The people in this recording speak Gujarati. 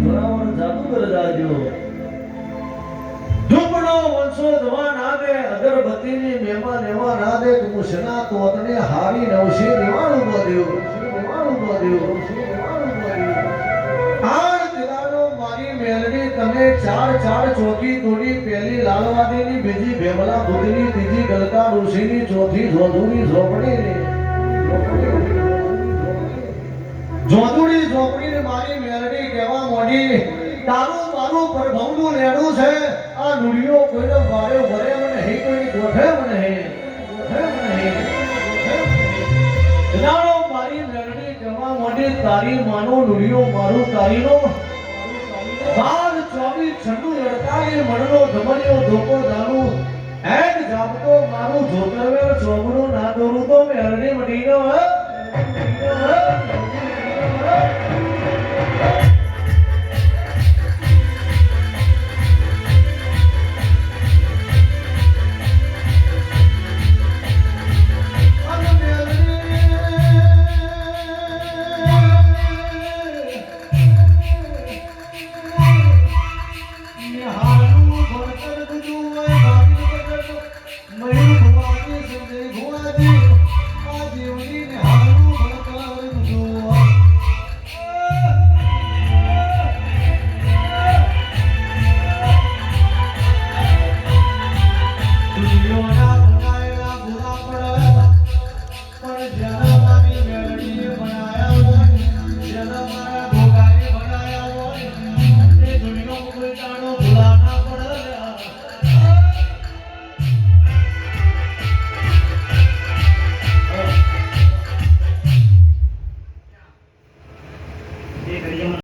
જોરાવર જાદુગર જાજો ધૂપનો વંશો ધવા ના દે અગરબત્તીની મહેમાન એવા ના દે કે હું શના તોતને હારી નવશે દેવાળું બોલ્યો મારી મેલડી તમે ચાર ચોકી તોડી પહેલી લાલવાદીની બીજી ભેમલા બુદ્ધની ત્રીજી ગલકા ઋષિની ચોથી જોધુની ઝોપડી ઝોપડીને મારી મેલડી કહેવા મોડી તારું મારું પ્રભવનું લેણું છે આ નુડિયો કોઈનો વારે વરે મને હે કોઈ ગોઠે મને હે જાણો મારી મેલડી કહેવા મોડી તારી માનો નુડિયો મારું તારીનો 12 24 46 મણનો ધમણિયો ધોકો દારૂ એડ જાપતો મારું જોતરવેર ચોમરું ના દોરું તો મેલડી મટીનો